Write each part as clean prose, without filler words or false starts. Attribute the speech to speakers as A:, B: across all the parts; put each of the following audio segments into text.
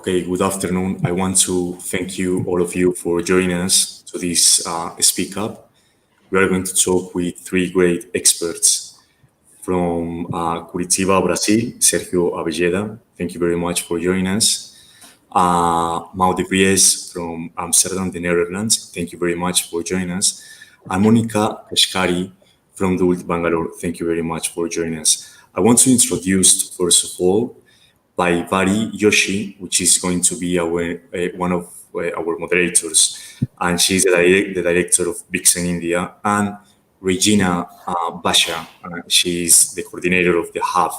A: Okay, good afternoon. I want to thank you, all of you, for joining us to this Speak Up. We are going to talk with three great experts from Curitiba, Brazil, Sergio Avelleda. Thank you very much for joining us. Vries from Amsterdam, the Netherlands. Thank you very much for joining us. And Monica Kashkari from DULT Bangalore. Thank you very much for joining us. I want to introduce, first of all, by Vari Yoshi, which is going to be our one of our moderators, and she's the director of BICS in India, and Regina Basha, she's the coordinator of the Hub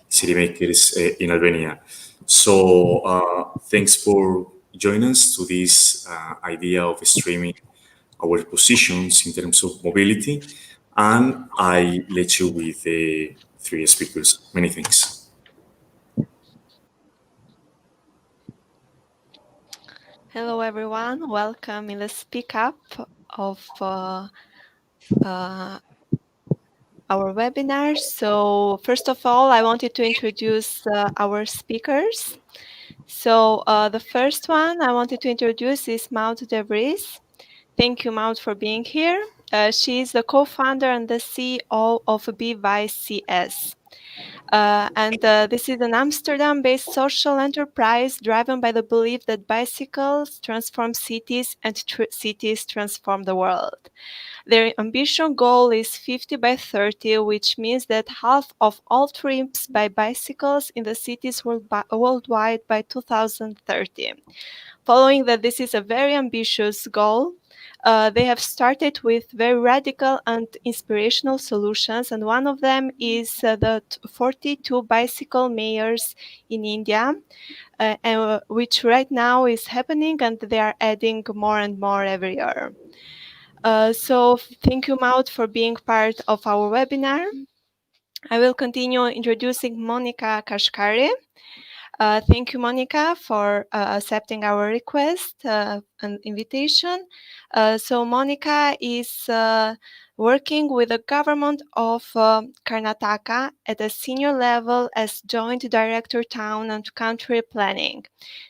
A: City Makers in Albania. So thanks for joining us to this idea of streaming our positions in terms of mobility, and I let you with the three speakers. Many thanks.
B: Hello, everyone. Welcome in the Speak Up of our webinar. So first of all, I wanted to introduce our speakers. So the first one I wanted to introduce is Maud de Vries. Thank you, Maud, for being here. She is the co-founder and the CEO of BYCS. This is an Amsterdam-based social enterprise driven by the belief that bicycles transform cities and cities transform the world. Their ambition goal is 50 by 30, which means that half of all trips by bicycles in the cities worldwide by 2030. Following that this is a very ambitious goal, they have started with very radical and inspirational solutions, and one of them is the 42 bicycle mayors in India, which right now is happening, and they are adding more and more every year. So thank you, Maud, for being part of our webinar. I will continue introducing Monica Kashkari. Thank you, Monica, for accepting our request and invitation. So Monica is working with the government of Karnataka at a senior level as Joint Director Town and Country Planning.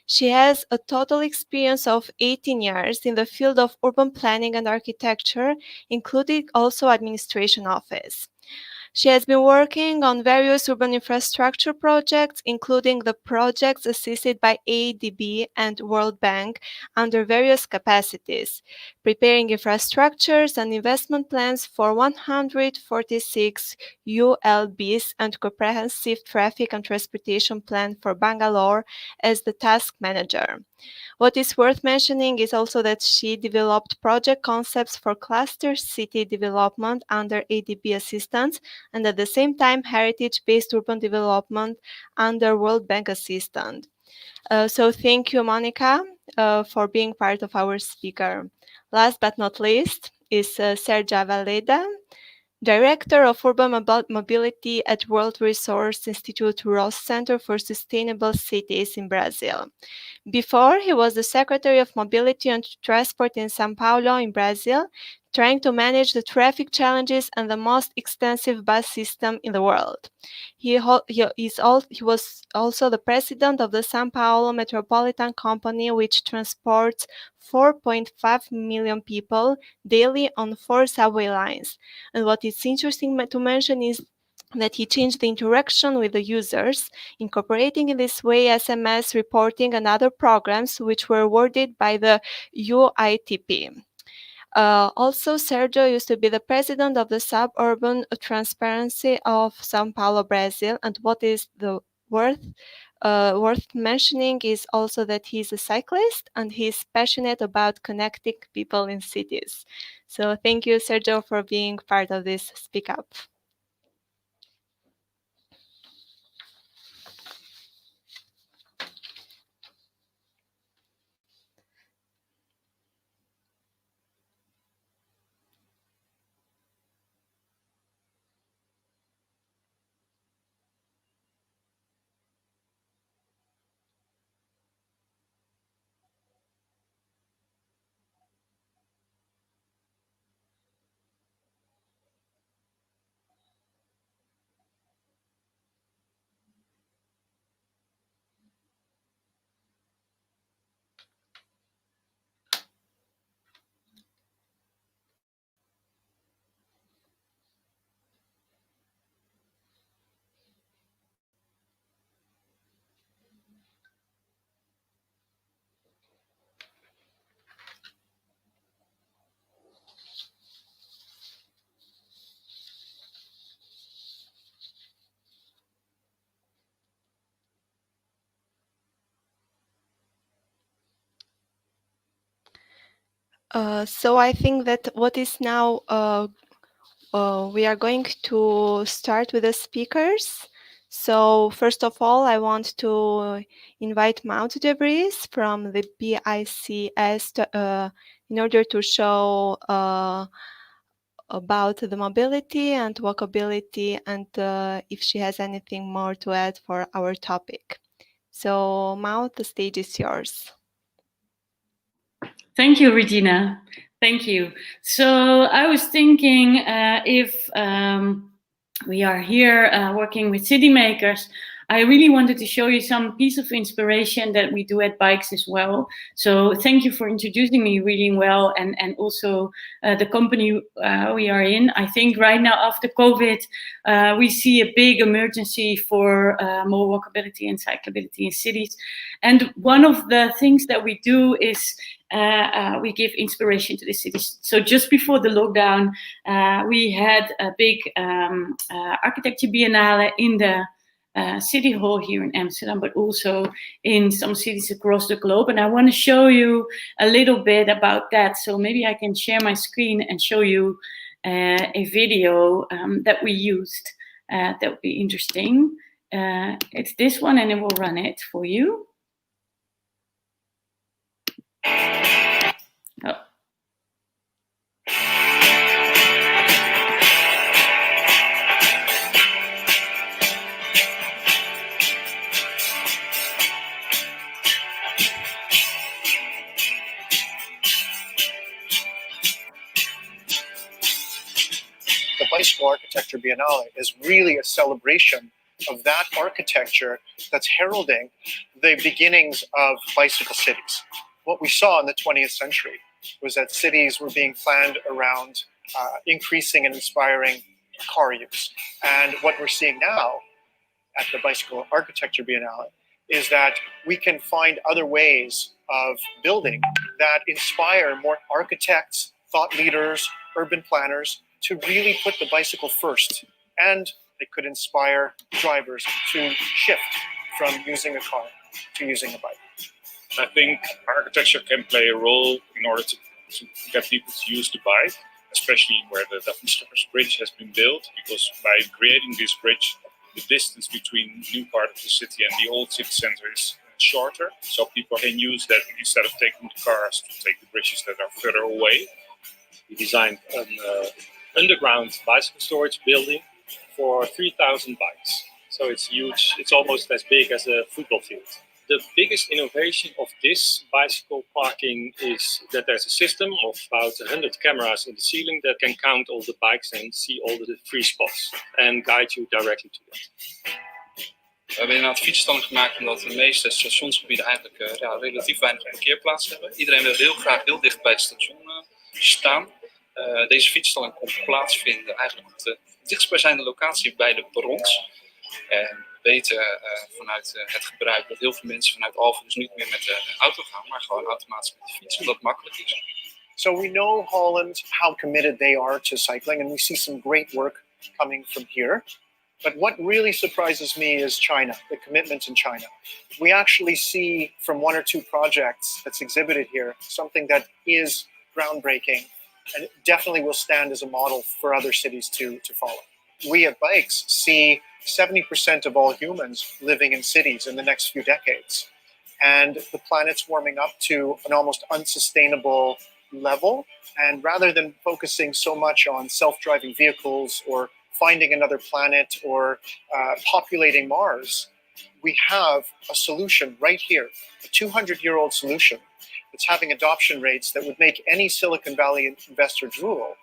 B: She has a total experience of 18 years in the field of urban planning and architecture, including also administration office. She has been working on various urban infrastructure projects, including the projects assisted by ADB and World Bank under various capacities, preparing infrastructures and investment plans for 146 ULBs and comprehensive traffic and transportation plan for Bangalore as the task manager. What is worth mentioning is also that she developed project concepts for cluster city development under ADB assistance, and at the same time heritage-based urban development under World Bank assistance. So thank you, Monica, for being part of our speaker. Last but not least is Sergio Avelleda, Director of Urban Mobility at World Resource Institute Ross Center for Sustainable Cities in Brazil. Before, he was the Secretary of Mobility and Transport in São Paulo in Brazil, trying to manage the traffic challenges and the most extensive bus system in the world. He was also the president of the São Paulo Metropolitan Company, which transports 4.5 million people daily on 4 subway lines. And what is interesting to mention is that he changed the interaction with the users, incorporating in this way SMS reporting and other programs which were awarded by the UITP. Also, Sergio used to be the president of the Suburban Transparency of São Paulo, Brazil, and what is worth mentioning is also that he's a cyclist and he's passionate about connecting people in cities. So thank you, Sergio, for being part of this Speak Up. So I think that what is now, we are going to start with the speakers. So first of all, I want to invite Maud de Vries from the BICS in order to show about the mobility and walkability, and if she has anything more to add for our topic. So Maud, the stage is yours.
C: Thank you, Regina. Thank you. So I was thinking if we are here working with city makers, I really wanted to show you some piece of inspiration that we do at Bikes as well. So thank you for introducing me really well, and also the company we are in. I think right now after COVID, we see a big emergency for more walkability and cyclability in cities. And one of the things that we do is we give inspiration to the cities. So just before the lockdown, we had a big architecture biennale in the city hall here in Amsterdam, but also in some cities across the globe. And I want to show you a little bit about that. So maybe I can share my screen and show you a video that we used. That would be interesting. It's this one, and it will run it for you. Oh.
D: The Bicycle Architecture Biennale is really a celebration of that architecture that's heralding the beginnings of bicycle cities. What we saw in the 20th century was that cities were being planned around increasing and inspiring car use. And what we're seeing now at the Bicycle Architecture Biennale is that we can find other ways of building that inspire more architects, thought leaders, urban planners to really put the bicycle first. And it could inspire drivers to shift from using a car to using a bike.
E: I think architecture can play a role in order to get people to use the bike, especially where the Vries Bridge has been built, because by creating this bridge, the distance between the new part of the city and the old city center is shorter, so people can use that instead of taking the cars to take the bridges that are further away.
F: We designed an underground bicycle storage building for 3,000 bikes. So it's huge, it's almost as big as a football field. The biggest innovation of this bicycle parking is that there's a system of about 100 cameras in the ceiling that can count all the bikes and see all the free spots and guide you directly to that.
G: We hebben inderdaad fietsstanden gemaakt omdat de meeste stationsgebieden eigenlijk relatief weinig parkeerplaats hebben. Iedereen wil heel graag heel dicht bij het station staan. Deze fietsstalling kon plaatsvinden eigenlijk op de dichtstbijzijnde locatie bij de perrons. En we weten vanuit het gebruik dat heel veel mensen vanuit Alphen dus niet meer met de auto gaan, maar gewoon automatisch met de fiets, omdat het makkelijk is.
D: So we know Holland, how committed they are to cycling, and we see some great work coming from here. But what really surprises me is China, the commitment in China. We actually see from one or two projects that's exhibited here, something that is groundbreaking and it definitely will stand as a model for other cities to follow. We at Bikes see 70% of all humans living in cities in the next few decades. And the planet's warming up to an almost unsustainable level. And rather than focusing so much on self-driving vehicles or finding another planet or populating Mars, we have a solution right here, a 200-year-old solution that's having adoption rates that would make any Silicon Valley investor drool.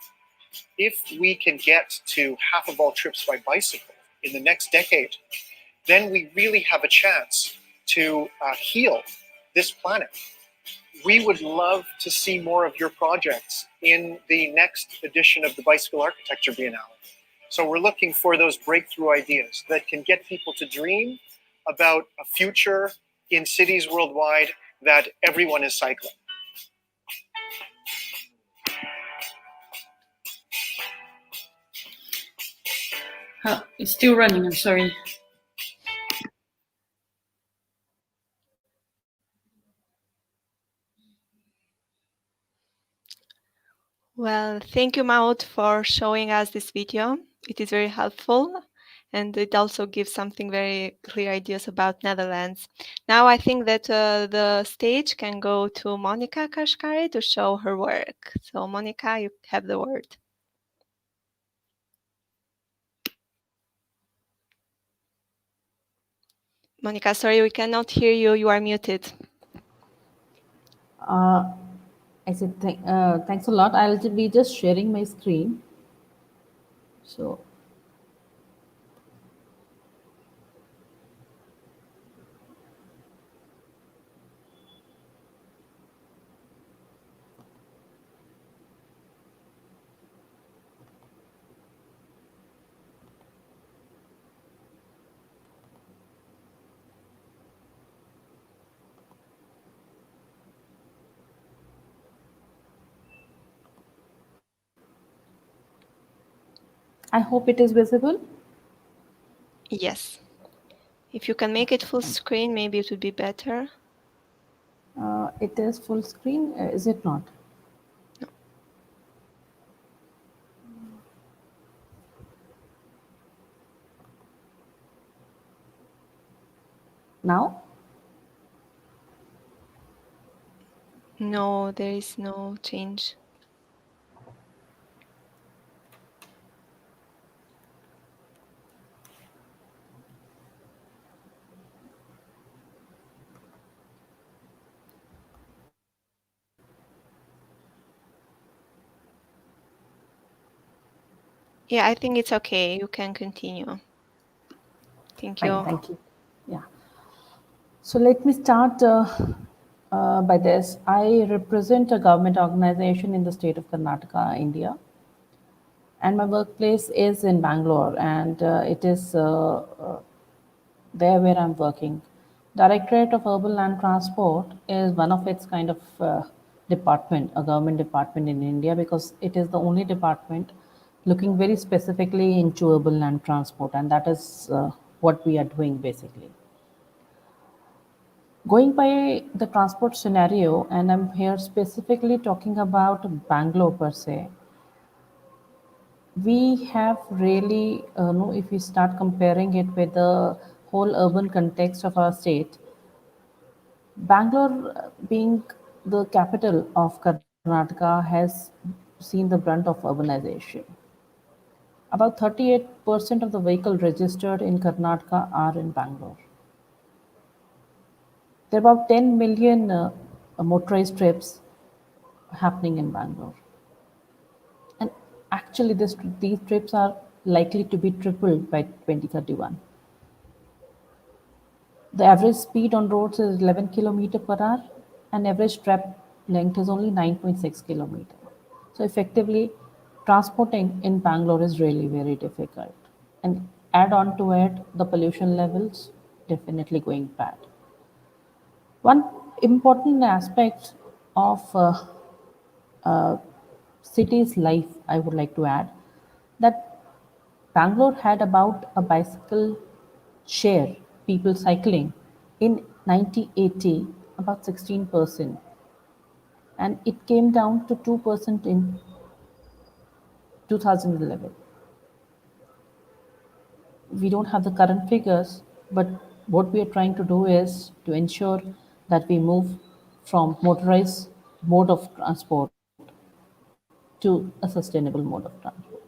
D: If we can get to half of all trips by bicycle in the next decade, then we really have a chance to heal this planet. We would love to see more of your projects in the next edition of the Bicycle Architecture Biennale. So we're looking for those breakthrough ideas that can get people to dream about a future in cities worldwide that everyone is cycling.
C: Oh, it's still running, I'm sorry.
B: Well, thank you, Maud, for showing us this video. It is very helpful, and it also gives something very clear ideas about Netherlands. Now I think that the stage can go to Monica Kashkari to show her work. So Monica, you have the word. Monica, sorry, we cannot hear you. You are muted.
H: I said thanks a lot. I'll be just sharing my screen. So I hope it is visible.
B: Yes. If you can make it full screen, maybe it would be better.
H: It is full screen, is it not?
B: No.
H: Now?
B: No, there is no change. Yeah, I think it's okay. You can continue. Thank you.
H: Fine, thank you. Yeah. So let me start by this. I represent a government organization in the state of Karnataka, India. And my workplace is in Bangalore, and it is there where I'm working. Directorate of Urban Land Transport is one of its kind of department, a government department in India, because it is the only department looking very specifically into urban land transport, and that is what we are doing basically. Going by the transport scenario, and I'm here specifically talking about Bangalore per se, we have really, no, if we start comparing it with the whole urban context of our state, Bangalore, being the capital of Karnataka, has seen the brunt of urbanization. About 38% of the vehicles registered in Karnataka are in Bangalore. There are about 10 million motorized trips happening in Bangalore. And actually, these trips are likely to be tripled by 2031. The average speed on roads is 11 km per hour, and average trip length is only 9.6 km. So effectively, transporting in Bangalore is really very difficult. And add on to it the pollution levels, definitely going bad. One important aspect of city's life, I would like to add, that Bangalore had about a bicycle share, people cycling, in 1980, about 16%, and it came down to 2% in 2011. We don't have the current figures, but what we are trying to do is to ensure that we move from motorized mode of transport to a sustainable mode of transport.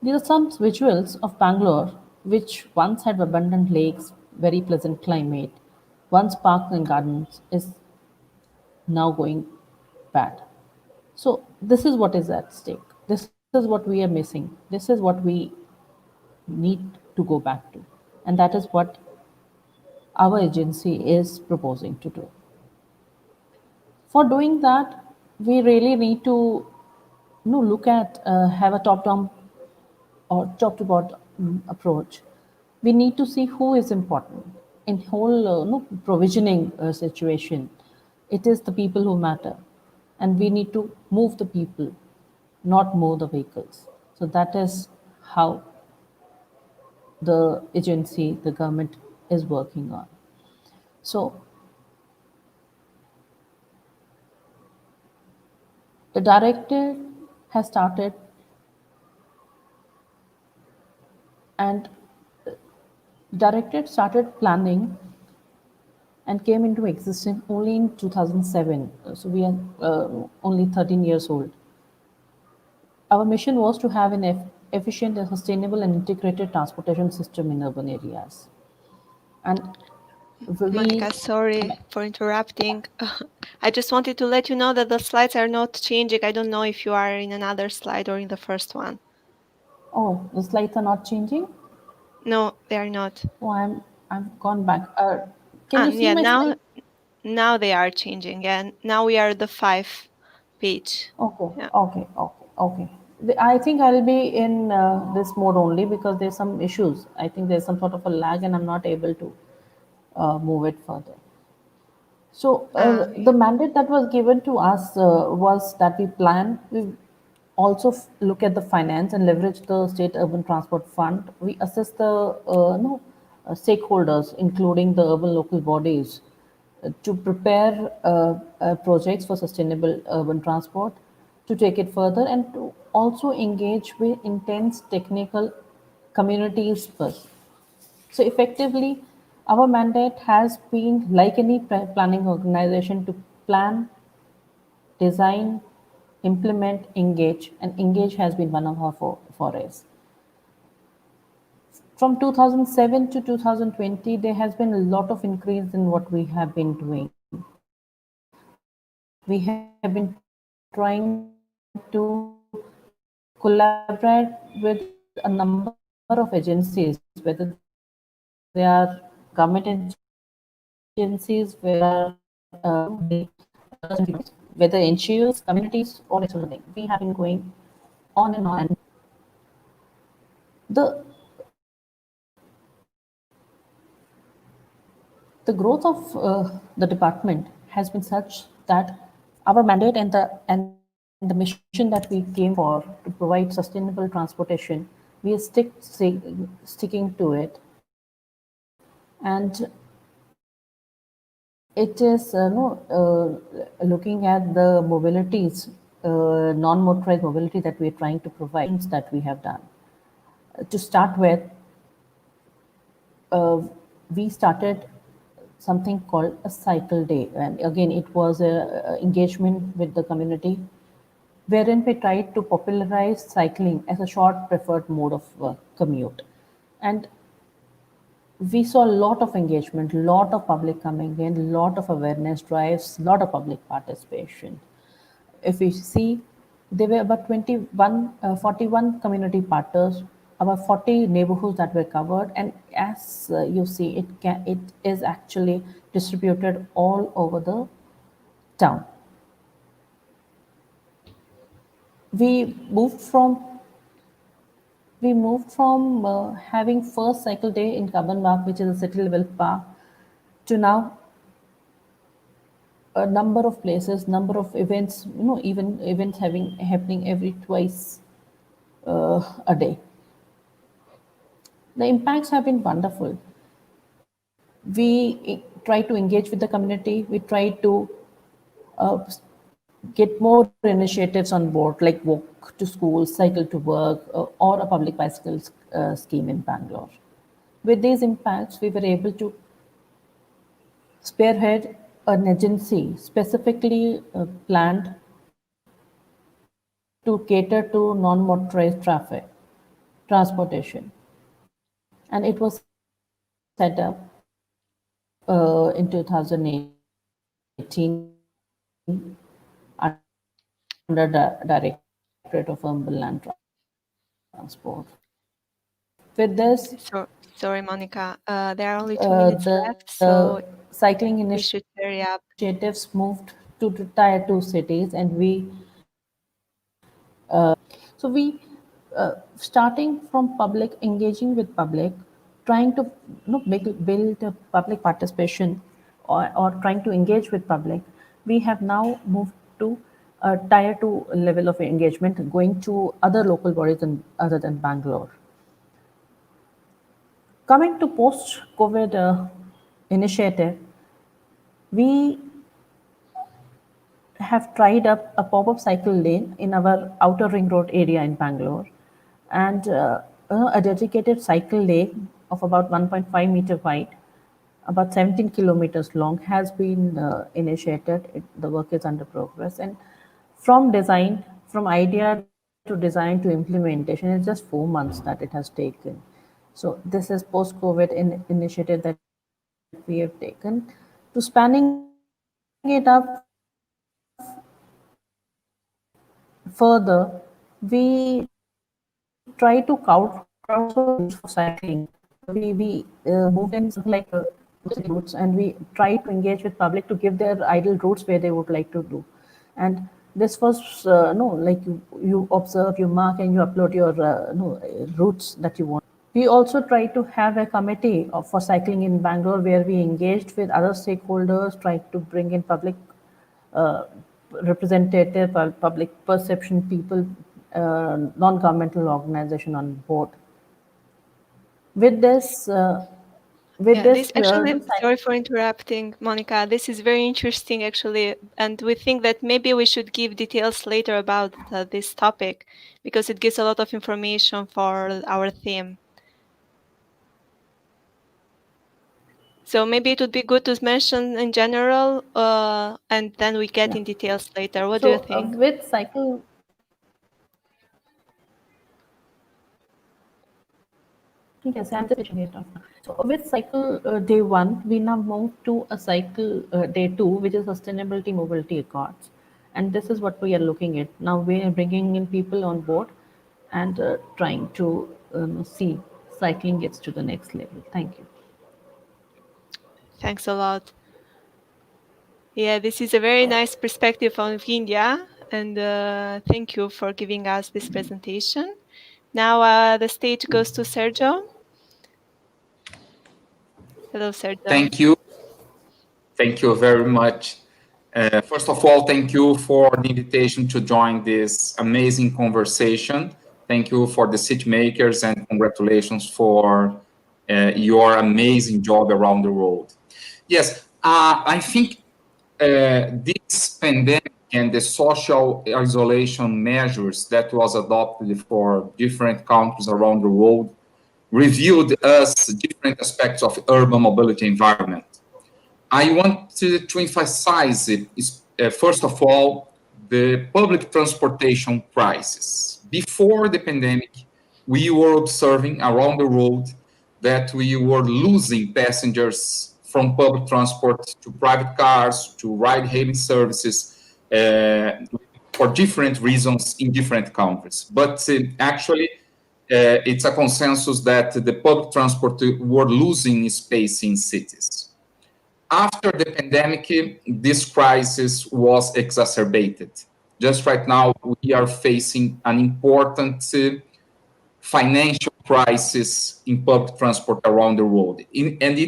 H: These are some visuals of Bangalore, which once had abundant lakes, very pleasant climate, once parks and gardens, is now going bad. So this is what is at stake. This is what we are missing. This is what we need to go back to. And that is what our agency is proposing to do. For doing that, we really need to look at, have a top-down or top to bottom approach. We need to see who is important in whole provisioning situation. It is the people who matter, and we need to move the people, not move the vehicles. So that is how the agency, the government is working on. So The director has started, and directorate started planning and came into existence only in 2007. So we are only 13 years old. Our mission was to have an efficient and sustainable and integrated transportation system in urban areas. And
B: Monica, sorry for interrupting. I just wanted to let you know that the slides are not changing. I don't know if you are in another slide or in the first one.
H: Oh, the slides are not changing?
B: No, they are not.
H: Oh, I've gone back. Can you see
B: Yeah,
H: my slide?
B: now they are changing, and now we are the 5 page.
H: Okay,
B: Yeah.
H: okay. I think I'll be in this mode only because there's some issues. I think there's some sort of a lag and I'm not able to move it further. So the mandate that was given to us was that we also look at the finance and leverage the state urban transport fund. We assess the no, stakeholders, including the urban local bodies, to prepare projects for sustainable urban transport, to take it further, and to also engage with intense technical communities first. So effectively, our mandate has been like any planning organization to plan, design, implement, engage, and engage has been one of our forays. From 2007 to 2020, there has been a lot of increase in what we have been doing. We have been trying to collaborate with a number of agencies, whether they are government agencies, whether they are whether NGOs, communities, or external thing. We have been going on and on. And the growth of the department has been such that our mandate and the mission that we came for to provide sustainable transportation, we are sticking to it. And it is looking at the mobilities, non-motorized mobility that we are trying to provide, that we have done. To start with, we started something called a cycle day, and again it was a engagement with the community, wherein we tried to popularize cycling as a short preferred mode of commute. And we saw a lot of engagement, lot of public coming in, lot of awareness drives, lot of public participation. If we see, there were about 41 community partners, about 40 neighborhoods that were covered, and as you see, it is actually distributed all over the town. We moved from having first cycle day in Kaban Park, which is a city level park, to now a number of places, number of events, even events happening every twice a day. The impacts have been wonderful. We try to engage with the community. We try to uh, get more initiatives on board, like walk to school, cycle to work, or a public bicycle scheme in Bangalore. With these impacts, we were able to spearhead an agency specifically planned to cater to non-motorized traffic transportation, and it was set up in 2018 under the Directorate of Urban Land Transport. With this,
B: Sorry, Monica. There are only 2 minutes left, so
H: cycling
B: we should hurry up.
H: initiatives moved to tier 2 cities, and so we starting from public, engaging with public, trying to build a public participation, or trying to engage with public. We have now moved to a tier 2 level of engagement, going to other local bodies other than Bangalore. Coming to post-COVID initiative, we have tried up a pop-up cycle lane in our outer ring road area in Bangalore, and a dedicated cycle lane of about 1.5 meter wide, about 17 kilometers long, has been initiated. The work is under progress, and from idea to design to implementation, it's just 4 months that it has taken. So this is post-COVID initiative that we have taken. To spanning it up further, we try to crowdsource routes for cycling. We moved in something like routes, and we try to engage with public to give their ideal routes where they would like to do. And this was no, like you observe, you mark, and you upload your routes that you want. We also try to have a committee for cycling in Bangalore, where we engaged with other stakeholders, tried to bring in public representative, public perception people, non-governmental organization on board. With this,
B: sorry for interrupting, Monica. This is very interesting, actually, and we think that maybe we should give details later about this topic, because it gives a lot of information for our theme. So maybe it would be good to mention in general, and then we get in details later. What do you think?
H: With cycle, yes, I'm just finishing it off. So with cycle day 1, we now move to a cycle day 2, which is sustainability mobility accords, and this is what we are looking at now. We are bringing in people on board and trying to see cycling gets to the next level. Thank you.
B: Thanks a lot. Yeah, this is a very nice perspective on India, and thank you for giving us this presentation. Now the stage goes to Sergio. Hello, Sergio.
I: Thank you. Thank you very much. First of all, thank you for the invitation to join this amazing conversation. Thank you for the city makers, and congratulations for your amazing job around the world. Yes, I think this pandemic and the social isolation measures that was adopted for different countries around the world revealed us different aspects of urban mobility environment. I want to emphasize it is, first of all, the public transportation crisis. Before the pandemic, we were observing around the world that we were losing passengers from public transport to private cars, to ride-hailing services, for different reasons in different countries. But actually, it's a consensus that the public transport were losing space in cities. After the pandemic, this crisis was exacerbated. Just right now, we are facing an important financial crisis in public transport around the world. And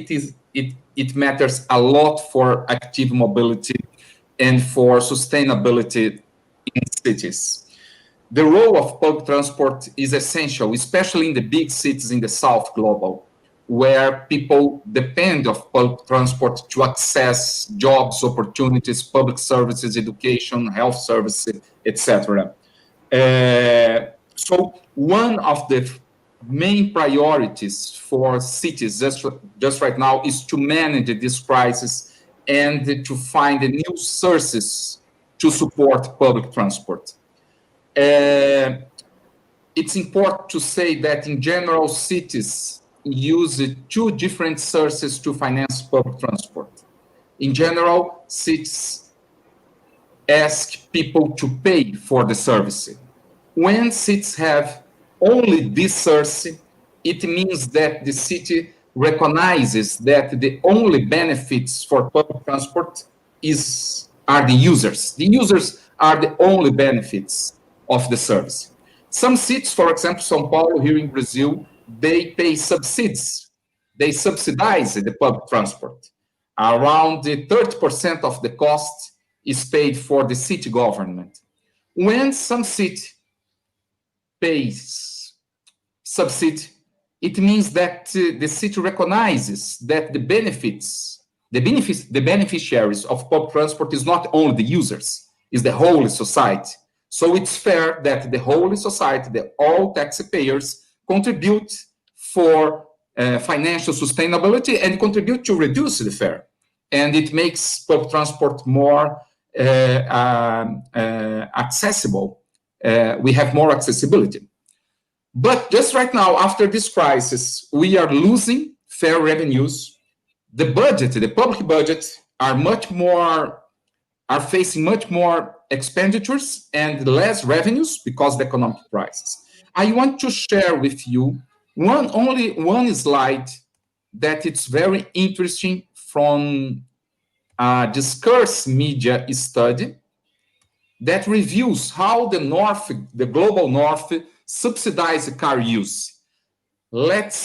I: it matters a lot for active mobility and for sustainability in cities. The role of public transport is essential, especially in the big cities in the South Global, where people depend on public transport to access jobs, opportunities, public services, education, health services, etc. So one of the main priorities for cities just right now is to manage this crisis and to find new sources to support public transport. It's important to say that in general, cities use 2 different sources to finance public transport. In general, cities ask people to pay for the service. When cities have only this source, it means that the city recognizes that the only benefits for public transport are the users. The users are the only benefits of the service. Some cities, for example, São Paulo here in Brazil, they pay subsidies. They subsidize the public transport. Around 30% of the cost is paid for the city government. When some city pays subsidy, it means that the city recognizes that the beneficiaries of public transport is not only the users, is the whole society. So it's fair that the whole society, all taxpayers, contribute for financial sustainability and contribute to reduce the fare. And it makes public transport more accessible. We have more accessibility. But just right now, after this crisis, we are losing fare revenues. The budget, the public budget, are facing much more expenditures and less revenues because of the economic crisis. I want to share with you only one slide that it's very interesting from a discourse media study that reviews how the global North, subsidize car use. Let's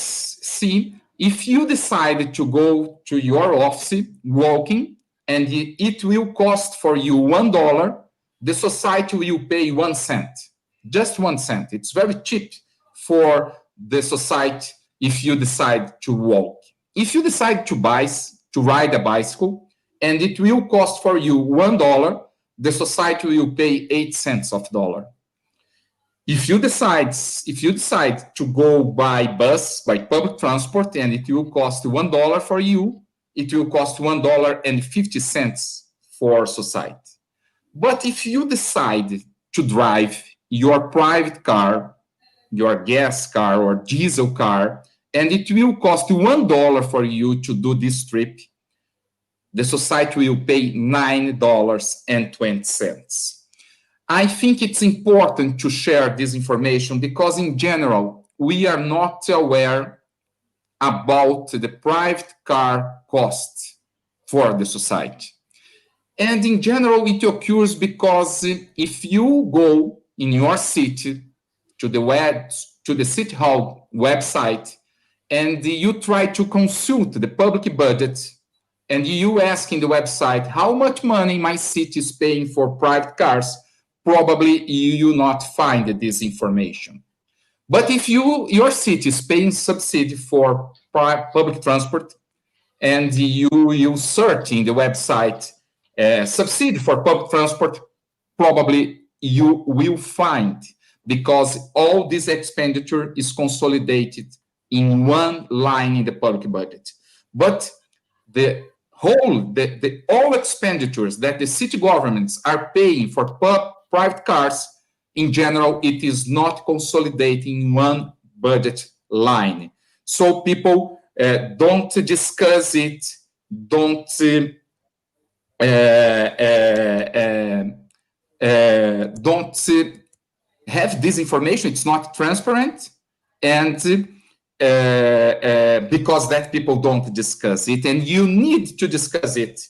I: see, if you decide to go to your office walking and it will cost for you $1, the society will pay 1 cent, just 1 cent. It's very cheap for the society if you decide to walk. If you decide to ride a bicycle and it will cost for you $1, the society will pay 8 cents of dollar. If you decide to go by bus, by public transport, and it will cost $1 for you, it will cost $1.50 for society. But if you decide to drive your private car, your gas car or diesel car, and it will cost $1 for you to do this trip, the society will pay $9.20. I think it's important to share this information because in general, we are not aware about the private car cost for the society. And in general, it occurs because if you go in your city to the City Hall website and you try to consult the public budget and you ask in the website how much money my city is paying for private cars, probably you will not find this information. But if your city is paying subsidy for public transport and you search in the website subsidy for public transport, probably you will find, because all this expenditure is consolidated in one line in the public budget. But all expenditures that the city governments are paying for private cars, in general, it is not consolidating in one budget line. So people don't discuss it, don't have this information. It's not transparent, and because that people don't discuss it, and you need to discuss it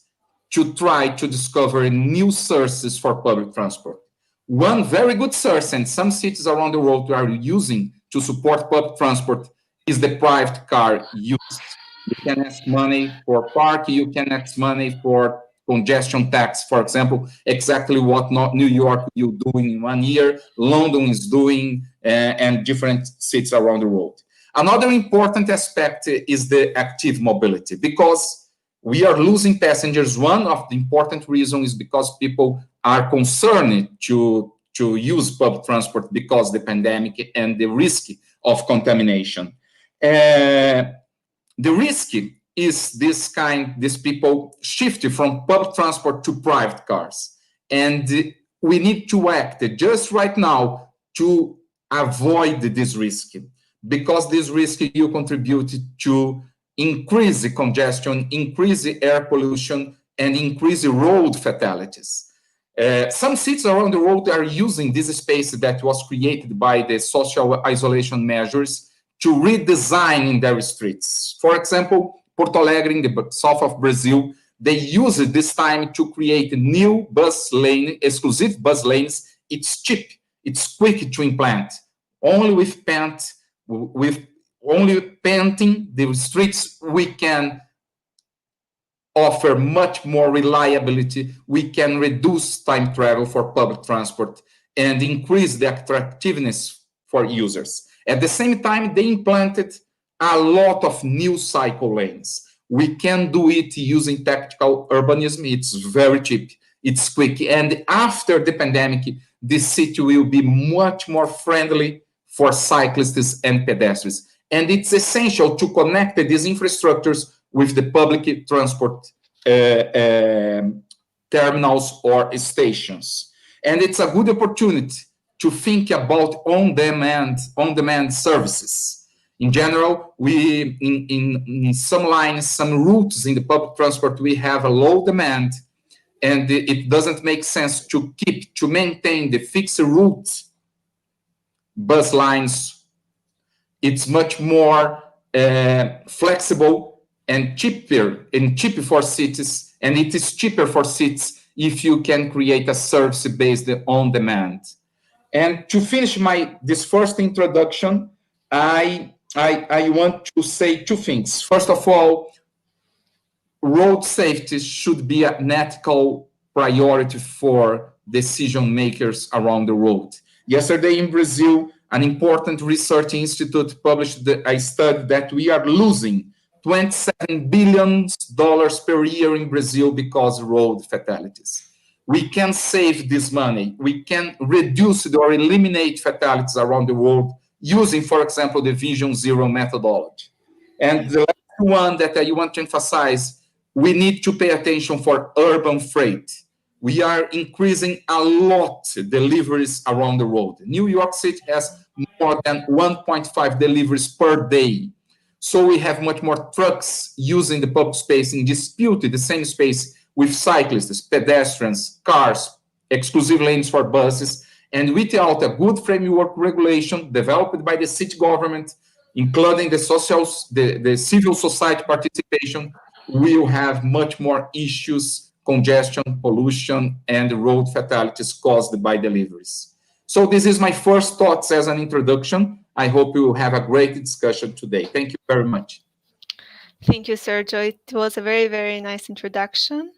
I: to try to discover new sources for public transport. One very good source, and some cities around the world are using to support public transport, is the private car use. You can ask money for parking, you can ask money for congestion tax, for example, exactly what New York will do in 1 year, London is doing, and different cities around the world. Another important aspect is the active mobility, because we are losing passengers. One of the important reasons is because people are concerned to use public transport because of the pandemic and the risk of contamination. The risk is these people shift from public transport to private cars. And we need to act just right now to avoid this risk, because this risk will contribute to increase the congestion, increase the air pollution, and increase the road fatalities. Some cities around the world are using this space that was created by the social isolation measures to redesign in their streets. For example, Porto Alegre in the south of Brazil, they use this time to create new bus lane, exclusive bus lanes. It's cheap, it's quick to implant. Only painting the streets, we can offer much more reliability. We can reduce time travel for public transport and increase the attractiveness for users. At the same time, they implanted a lot of new cycle lanes. We can do it using tactical urbanism. It's very cheap. it's quick. And after the pandemic, this city will be much more friendly for cyclists and pedestrians. And it's essential to connect these infrastructures with the public transport terminals or stations. And it's a good opportunity to think about on-demand services. In general, we in some lines, some routes in the public transport, we have a low demand, and it doesn't make sense to maintain the fixed routes, bus lines. It's much more flexible and cheaper for cities, and it is cheaper for cities if you can create a service based on demand. And to finish this first introduction, I want to say two things. First of all, road safety should be an ethical priority for decision makers around the world. Yesterday in Brazil, an important research institute published a study that we are losing $27 billion per year in Brazil because of road fatalities. We can save this money. We can reduce or eliminate fatalities around the world using, for example, the Vision Zero methodology. And the last one that I want to emphasize, we need to pay attention for urban freight. We are increasing a lot deliveries around the world. New York City has more than 1.5 deliveries per day. So we have much more trucks using the public space and disputing the same space with cyclists, pedestrians, cars, exclusive lanes for buses, and without a good framework regulation developed by the city government, including the civil society participation, we'll have much more issues, congestion, pollution, and road fatalities caused by deliveries. So this is my first thoughts as an introduction. I hope we will have a great discussion today. Thank you very much.
B: Thank you, Sergio. It was a very, very nice introduction.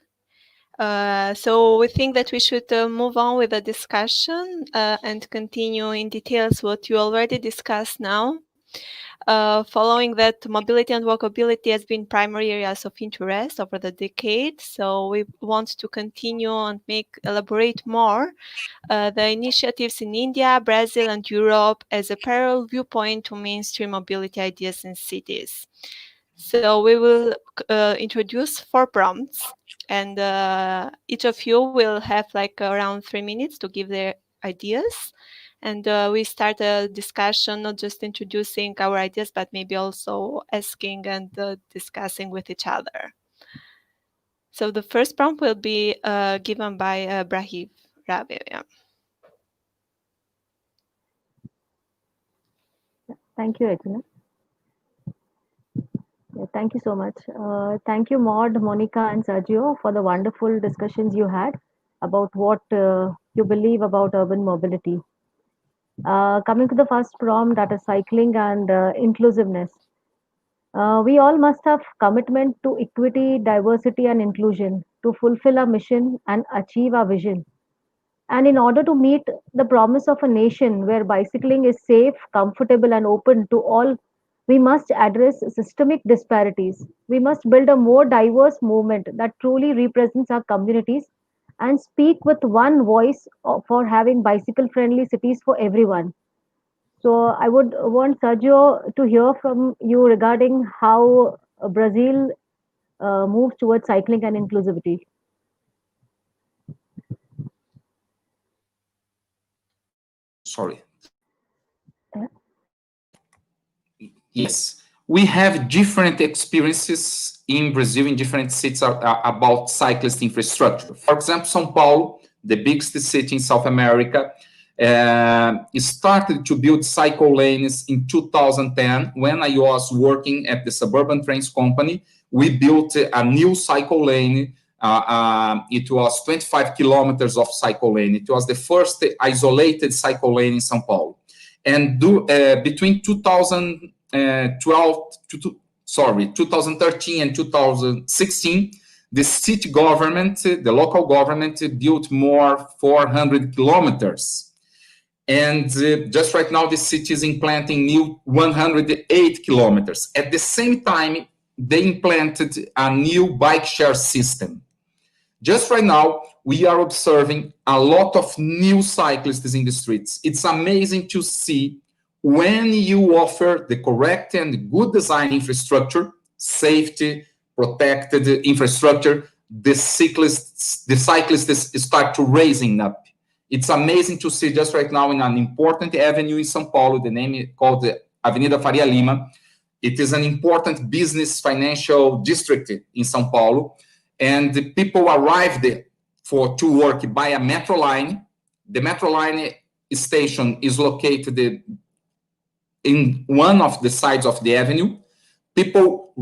B: So we think that we should move on with the discussion and continue in details what you already discussed now. Following that, mobility and walkability has been primary areas of interest over the decade. So we want to continue and elaborate more the initiatives in India, Brazil, and Europe as a parallel viewpoint to mainstream mobility ideas in cities. So we will introduce 4 prompts, and each of you will have like around 3 minutes to give their ideas. And we start a discussion, not just introducing our ideas, but maybe also asking and discussing with each other. So the first prompt will be given by Vries. Yeah.
J: Thank you, Regina. Yeah, thank you so much. Thank you, Maud, Monica, and Sergio, for the wonderful discussions you had about what you believe about urban mobility. Coming to the first prompt, that is cycling and inclusiveness. We all must have commitment to equity, diversity, and inclusion to fulfill our mission and achieve our vision. And in order to meet the promise of a nation where bicycling is safe, comfortable, and open to all, we must address systemic disparities. We must build a more diverse movement that truly represents our communities and speak with one voice for having bicycle-friendly cities for everyone. So I would want Sergio to hear from you regarding how Brazil moves towards cycling and inclusivity.
I: Sorry. Yes, we have different experiences in Brazil, in different cities about cyclist infrastructure. For example, São Paulo, the biggest city in South America, started to build cycle lanes in 2010. When I was working at the Suburban Trains Company, we built a new cycle lane. It was 25 kilometers of cycle lane. It was the first isolated cycle lane in São Paulo. And between 2013 and 2016, the city government, the local government, built more 400 kilometers. And just right now, the city is implanting new 108 kilometers. At the same time, they implanted a new bike share system. Just right now, we are observing a lot of new cyclists in the streets. It's amazing to see when you offer the correct and good design infrastructure, safety, protected infrastructure, the cyclists start to raising up. It's amazing to see just right now in an important avenue in São Paulo, the name is called the Avenida Faria Lima. It is an important business financial district in São Paulo, and the people arrive there to work by a metro line. The metro line station is located in one of the sides of the avenue. People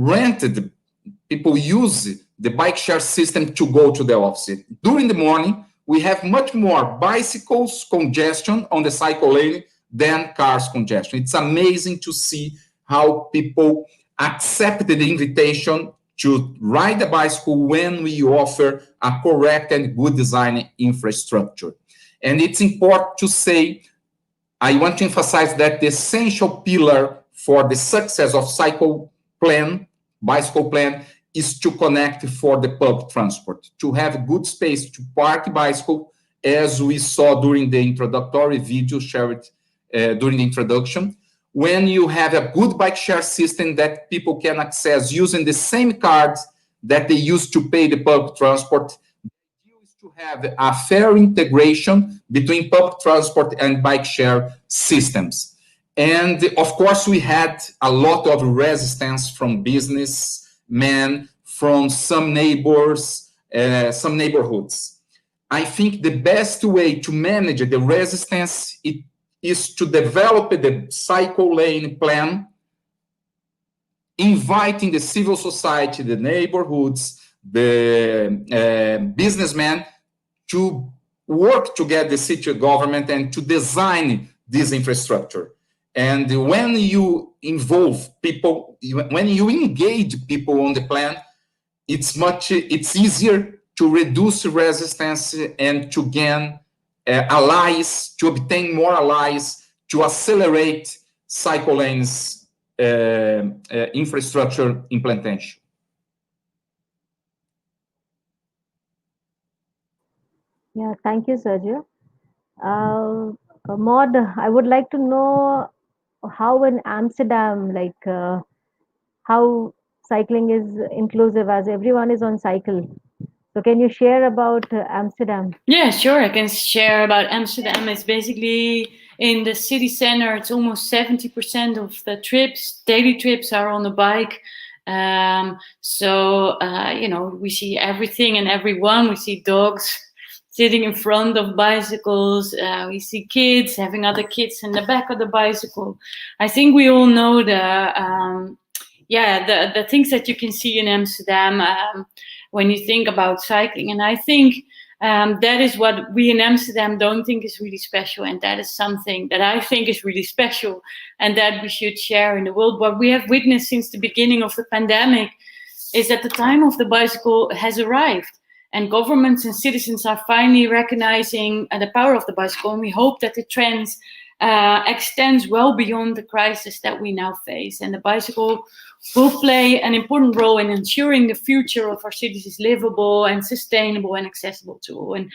I: use the bike share system to go to the office. During the morning, we have much more bicycles congestion on the cycle lane than cars congestion. It's amazing to see how people accept the invitation to ride a bicycle when we offer a correct and good design infrastructure. And it's important to say, I want to emphasize that the essential pillar for the success of bicycle plan, is to connect for the public transport, to have good space to park bicycle, as we saw during the introductory video shared during the introduction. When you have a good bike share system that people can access using the same cards that they use to pay the public transport, the idea is to have a fair integration between public transport and bike share systems. And of course, we had a lot of resistance from businessmen, from some neighbors, some neighborhoods. I think the best way to manage the resistance is to develop the cycle lane plan, inviting the civil society, the neighborhoods, the businessmen to work together, the city government, and to design this infrastructure. And when you involve people, when you engage people on the plan, it's easier to reduce resistance and to gain allies, to obtain more allies, to accelerate cycle lanes infrastructure implementation.
J: Yeah, thank you, Sergio. Maud, I would like to know how in Amsterdam, how cycling is inclusive, as everyone is on cycle. So can you share about Amsterdam?
C: Yeah, sure. I can share about Amsterdam. It's basically in the city center. It's almost 70% of the trips, daily trips, are on the bike. We see everything and everyone. We see dogs sitting in front of bicycles. We see kids having other kids in the back of the bicycle. I think we all know the things that you can see in Amsterdam when you think about cycling. And I think that is what we in Amsterdam don't think is really special. And that is something that I think is really special and that we should share in the world. What we have witnessed since the beginning of the pandemic is that the time of the bicycle has arrived. And governments and citizens are finally recognizing the power of the bicycle. And we hope that the trends extends well beyond the crisis that we now face. And the bicycle will play an important role in ensuring the future of our cities is livable and sustainable and accessible to all. And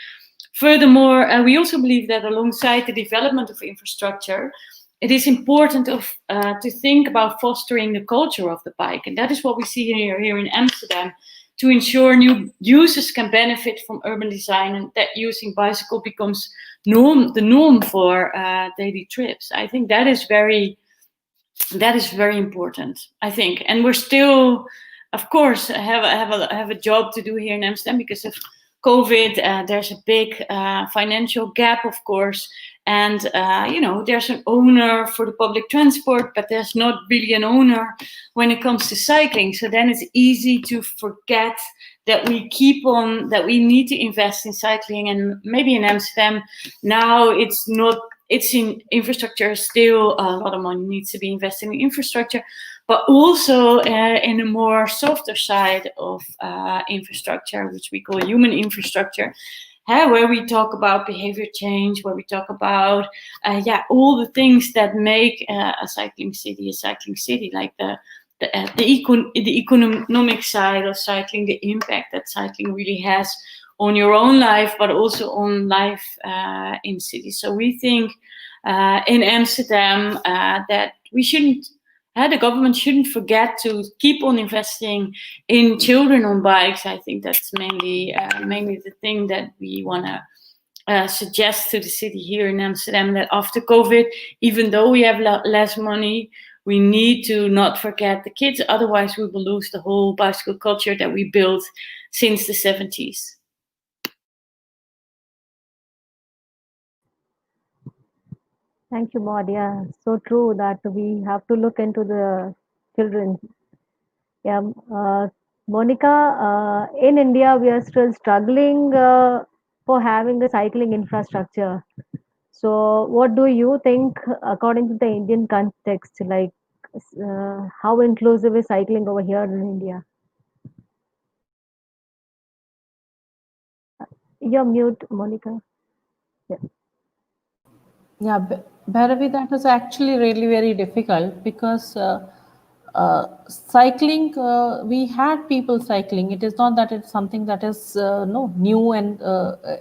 C: furthermore, we also believe that alongside the development of infrastructure, it is important to think about fostering the culture of the bike. And that is what we see here in Amsterdam, to ensure new users can benefit from urban design and that using bicycle becomes the norm for daily trips. I think that is very important, I think. And we're still, of course, have a job to do here in Amsterdam because of COVID. There's a big financial gap, of course. And, there's an owner for the public transport, but there's not really an owner when it comes to cycling. So then it's easy to forget that we need to invest in cycling. And maybe in Amsterdam now it's in infrastructure. Still a lot of money needs to be invested in infrastructure, but also in a more softer side of infrastructure, which we call human infrastructure, where we talk about behavior change, where we talk about all the things that make a cycling city, like the economic side of cycling, the impact that cycling really has on your own life, but also on life in cities. So we think in Amsterdam that we shouldn't, the government shouldn't forget to keep on investing in children on bikes. I think that's mainly the thing that we want to suggest to the city here in Amsterdam, that after COVID, even though we have less money, we need to not forget the kids. Otherwise, we will lose the whole bicycle culture that we built since the 70s.
J: Thank you, Maud. Yeah, so true that we have to look into the children. Yeah, Monica, in India, we are still struggling for having a cycling infrastructure. So, what do you think, according to the Indian context, like how inclusive is cycling over here in India? You're mute, Monica. Yeah.
H: Yeah, Bhairavi, that was actually really very difficult because cycling, we had people cycling. It is not that it's something that is new, and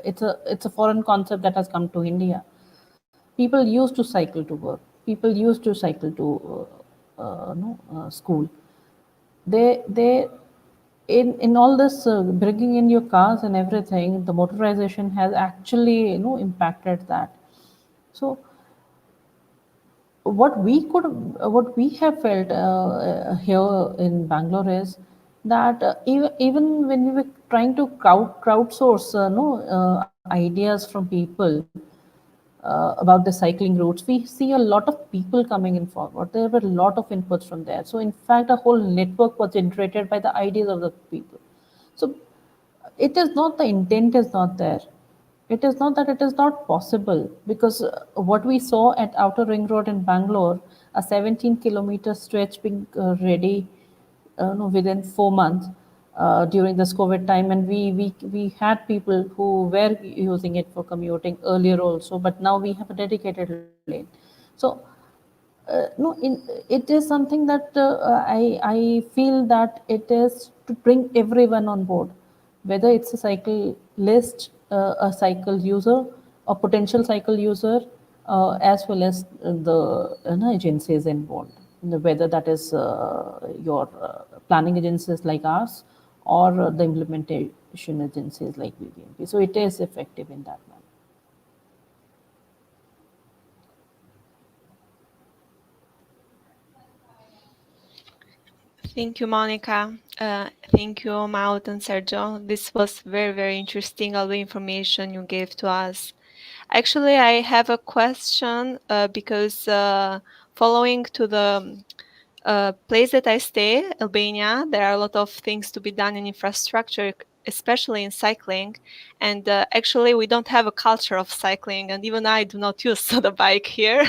H: it's a foreign concept that has come to India. People used to cycle to work. People used to cycle to school. They in all this bringing in your cars and everything, the motorization has actually impacted that. So what we have felt here in Bangalore is that even when we were trying to crowdsource ideas from people about the cycling routes, we see a lot of people coming in forward. There were a lot of inputs from there. So in fact, a whole network was generated by the ideas of the people. So it is not, the intent is not there. It is not that it is not possible, because what we saw at Outer Ring Road in Bangalore, a 17-kilometer stretch being ready within 4 months during this COVID time, and we had people who were using it for commuting earlier also, but now we have a dedicated lane. So it is something that I feel that it is to bring everyone on board, whether it's a cyclist, a cycle user, a potential cycle user, as well as the agencies involved, whether that is your planning agencies like ours, or the implementation agencies like BBMP. So it is effective in that manner.
B: Thank you, Monica. Thank you, Maud and Sergio. This was very, very interesting, all the information you gave to us. Actually, I have a question because following to the place that I stay, Albania, there are a lot of things to be done in infrastructure, especially in cycling. And actually, we don't have a culture of cycling, and even I do not use the bike here.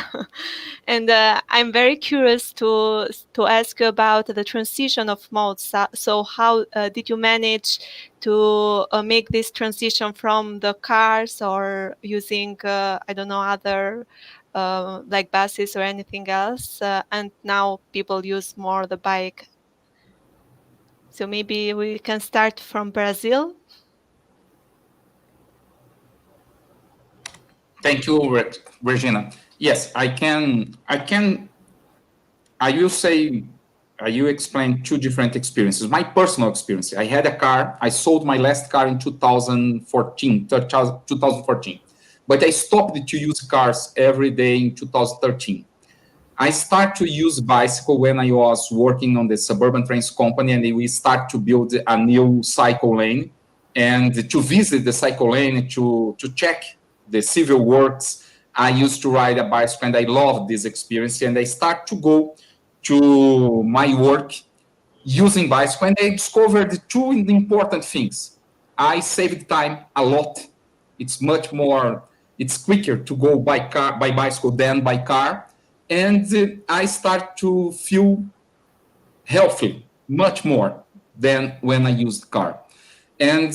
B: And I'm very curious to ask you about the transition of modes. So how did you manage to make this transition from the cars or using, I don't know, other like buses or anything else, and now people use more the bike. So maybe we can start from Brazil.
I: Thank you, Regina. Yes, I will explain two different experiences. My personal experience, I had a car, I sold my last car in 2014, but I stopped to use cars every day in 2013. I started to use bicycle when I was working on the Suburban Trains company, and we start to build a new cycle lane, and to visit the cycle lane, to check the civil works. I used to ride a bicycle, and I loved this experience, and I start to go to my work using bicycle, and I discovered two important things. I saved time a lot. It's much more, it's quicker to go by bicycle than by car. And I start to feel healthy much more than when I used car. And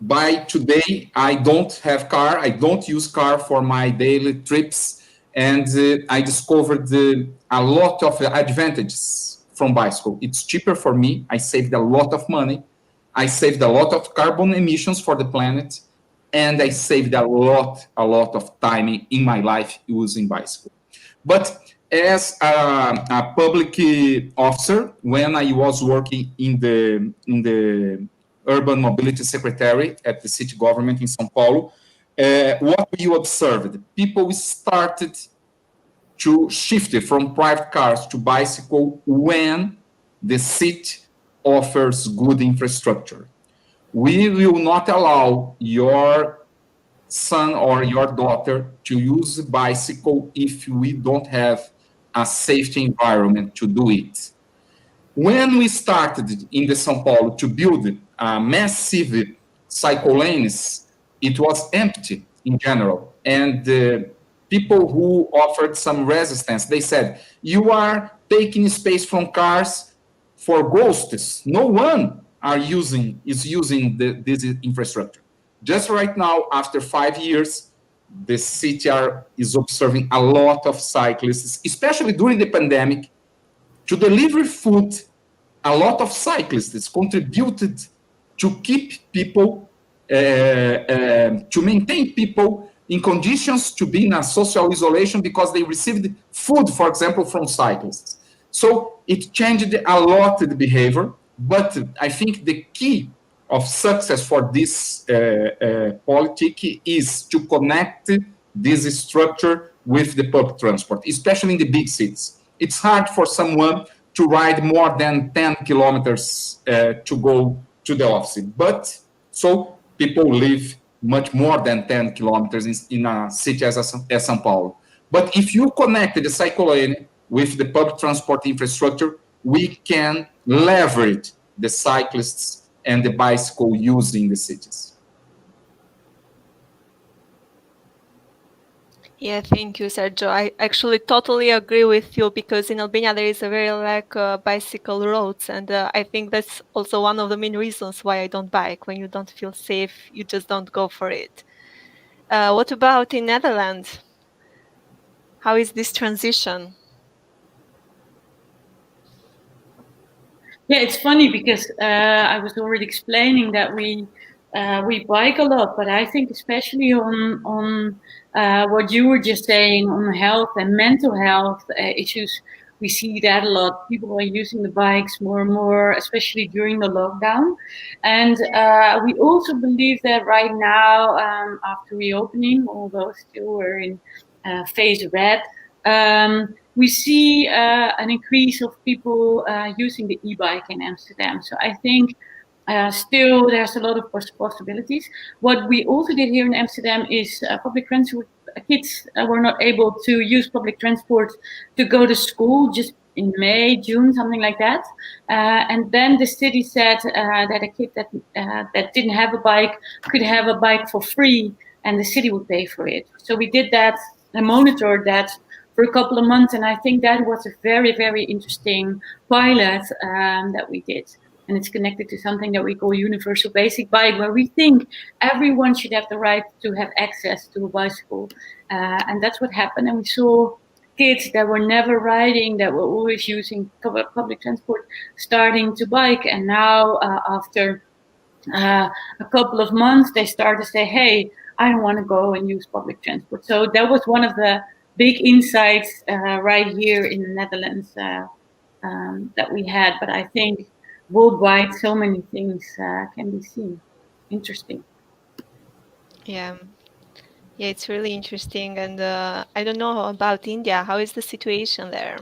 I: by today, I don't have car. I don't use car for my daily trips. And I discovered a lot of advantages from bicycle. It's cheaper for me. I saved a lot of money. I saved a lot of carbon emissions for the planet, and I saved a lot of time in my life using bicycle. But as a public officer, when I was working in the urban mobility secretary at the city government in São Paulo, what we observed, people started to shift from private cars to bicycle when the city offers good infrastructure. We will not allow your son or your daughter to use a bicycle if we don't have a safety environment to do it. When we started in the São Paulo to build massive cycle lanes, it was empty in general. And people who offered some resistance, they said, you are taking space from cars for ghosts. No one is using this infrastructure. Just right now, after 5 years, the city is observing a lot of cyclists, especially during the pandemic, to deliver food. A lot of cyclists contributed to keep people, to maintain people in conditions to be in a social isolation because they received food, for example, from cyclists. So it changed a lot the behavior, but I think the key of success for this politic is to connect this structure with the public transport, especially in the big cities. It's hard for someone to ride more than 10 kilometers to go to the office, but so people live much more than 10 kilometers in a city as São Paulo. But if you connect the cycle lane with the public transport infrastructure, we can leverage the cyclists and the bicycle use in the cities.
B: Yeah, thank you, Sergio. I actually totally agree with you because in Albania there is a very lack of bicycle roads, and I think that's also one of the main reasons why I don't bike. When you don't feel safe, you just don't go for it. What about in Netherlands? How is this transition?
C: Yeah, it's funny because I was already explaining that we bike a lot, but I think especially on what you were just saying on health and mental health issues, we see that a lot. People are using the bikes more and more, especially during the lockdown. And we also believe that right now, after reopening, although still we're in phase red, we see an increase of people using the e-bike in Amsterdam. So I think still there's a lot of possibilities. What we also did here in Amsterdam is public transport. Kids were not able to use public transport to go to school just in May, June, something like that. And then the city said that a kid that didn't have a bike could have a bike for free and the city would pay for it. So we did that and monitored that for a couple of months, and I think that was a very, very interesting pilot that we did. And it's connected to something that we call universal basic bike, where we think everyone should have the right to have access to a bicycle. And that's what happened. And we saw kids that were never riding, that were always using public transport, starting to bike. And now after a couple of months, they start to say, hey, I don't want to go and use public transport. So that was one of the big insights right here in the Netherlands that we had. But I think worldwide, so many things can be seen. Interesting.
B: Yeah, it's really interesting. And I don't know about India. How is the situation there?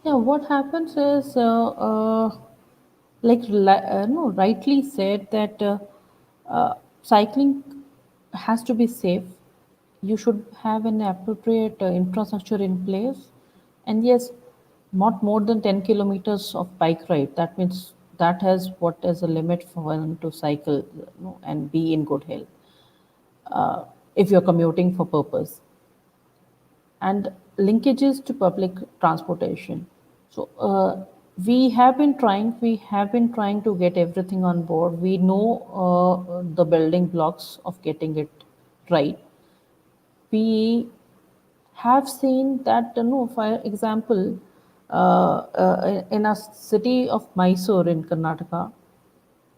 H: Yeah, what happens is, rightly said that cycling has to be safe. You should have an appropriate infrastructure in place. And yes, not more than 10 kilometers of bike ride. That means that has what is a limit for one to cycle, and be in good health if you're commuting for purpose. And linkages to public transportation. So we have been trying to get everything on board. We know the building blocks of getting it right. We have seen that, for example, In our city of Mysore in Karnataka,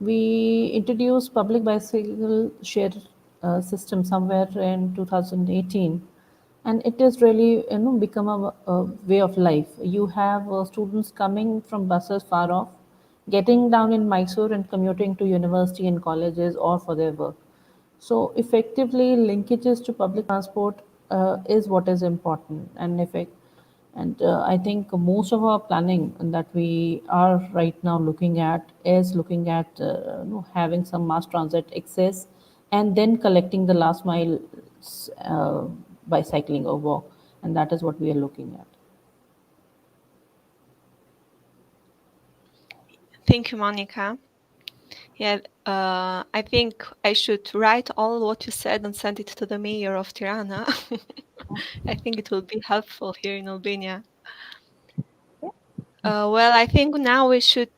H: we introduced public bicycle share system somewhere in 2018, and it is really become a way of life. You have students coming from buses far off, getting down in Mysore and commuting to university and colleges or for their work. So effectively, linkages to public transport is what is important, and I think most of our planning that we are right now looking at is looking at having some mass transit access, and then collecting the last mile uh, by cycling or walk, and that is what we are looking at.
B: Thank you, Monica. Yeah, I think I should write all what you said and send it to the mayor of Tirana. I think it will be helpful here in Albania. Well, I think now we should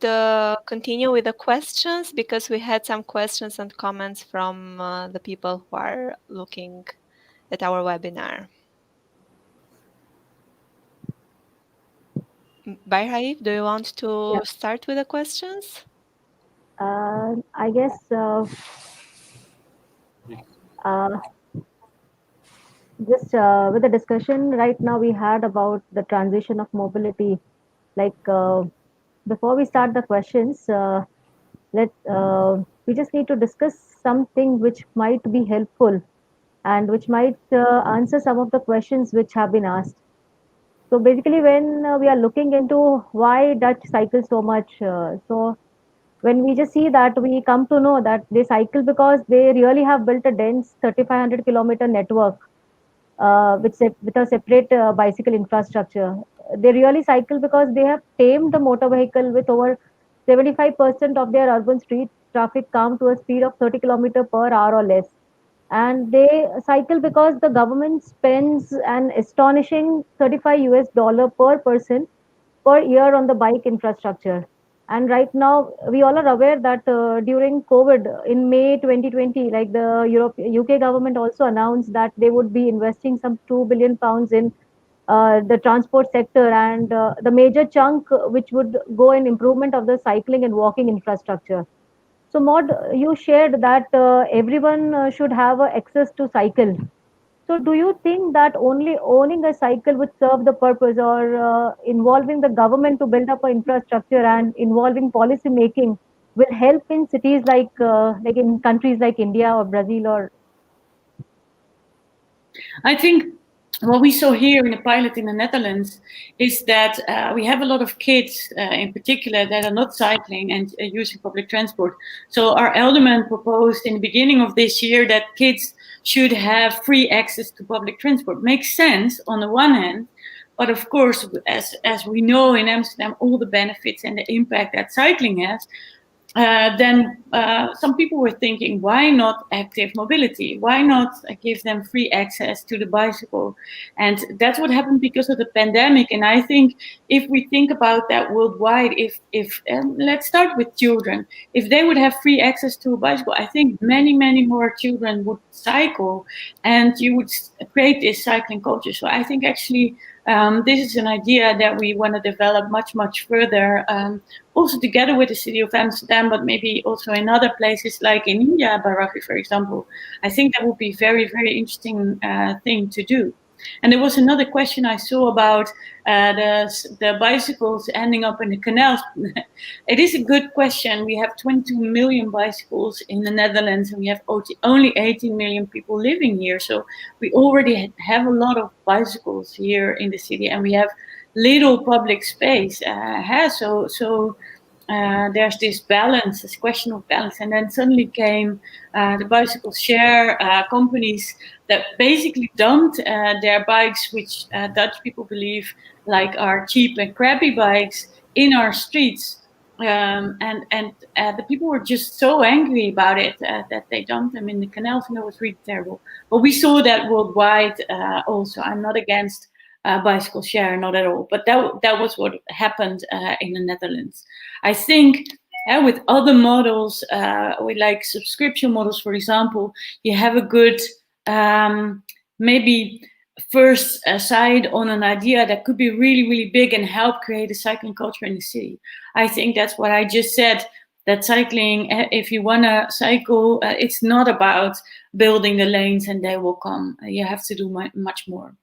B: continue with the questions, because we had some questions and comments from the people who are looking at our webinar. Vries, do you want to start with the questions?
J: I guess just with the discussion right now we had about the transition of mobility, like before we start the questions, let we just need to discuss something which might be helpful and which might answer some of the questions which have been asked. So basically, when we are looking into why Dutch cycle so much, so when we just see that, we come to know that they cycle because they really have built a dense 3,500-kilometer network with a separate bicycle infrastructure. They really cycle because they have tamed the motor vehicle with over 75% of their urban street traffic calmed to a speed of 30 kilometer per hour or less. And they cycle because the government spends an astonishing 35 US dollar per person per year on the bike infrastructure. And right now, we all are aware that during COVID in May 2020, like the UK government also announced that they would be investing some £2 billion in the transport sector, and the major chunk which would go in improvement of the cycling and walking infrastructure. So, Maud, you shared that everyone should have access to cycle. So, do you think that only owning a cycle would serve the purpose, or involving the government to build up an infrastructure and involving policy making will help in cities like in countries like India or Brazil or?
C: I think what we saw here in the pilot in the Netherlands is that we have a lot of kids in particular that are not cycling and using public transport. So our alderman proposed in the beginning of this year that kids should have free access to public transport. Makes sense on the one hand, but of course, as we know in Amsterdam, all the benefits and the impact that cycling has, then some people were thinking, why not active mobility? Why not give them free access to the bicycle? And that's what happened because of the pandemic. And I think if we think about that worldwide, if let's start with children, if they would have free access to a bicycle, I think many, many more children would cycle, and you would create this cycling culture. So I think actually this is an idea that we want to develop much, much further, also together with the city of Amsterdam, but maybe also in other places like in India, Barafi, for example. I think that would be very, very interesting thing to do. And there was another question I saw about the bicycles ending up in the canals. It is a good question. We have 22 million bicycles in the Netherlands, and we have only 18 million people living here. So we already have a lot of bicycles here in the city, and we have little public space. There's this balance, this question of balance. And then suddenly came the bicycle share companies that basically dumped their bikes, which Dutch people believe like are cheap and crappy bikes, in our streets. And the people were just so angry about it that they dumped them in the canals, and it was really terrible. But we saw that worldwide also. I'm not against bicycle share, not at all. But that was what happened in the Netherlands. I think with other models, with like subscription models, for example, you have a good maybe first side on an idea that could be really, really big and help create a cycling culture in the city. I think that's what I just said, that cycling, if you want to cycle, it's not about building the lanes and they will come. You have to do much more.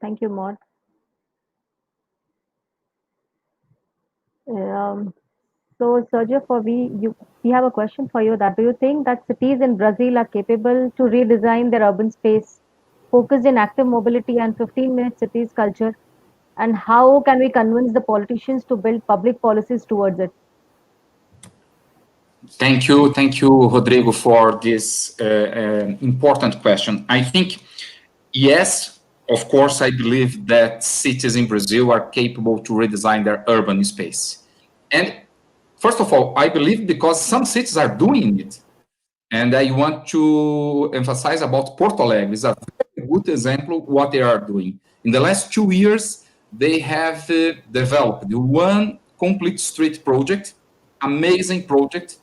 J: Thank you, Maud. So, Sergio, we have a question for you. That do you think that cities in Brazil are capable to redesign their urban space, focused in active mobility and 15-minute cities culture? And how can we convince the politicians to build public policies towards it?
I: Thank you, Rodrigo, for this important question. I think, yes, of course, I believe that cities in Brazil are capable to redesign their urban space. And first of all, I believe because some cities are doing it. And I want to emphasize about Porto Alegre. It's a very good example of what they are doing. In the last 2 years, they have developed one complete street project, amazing project.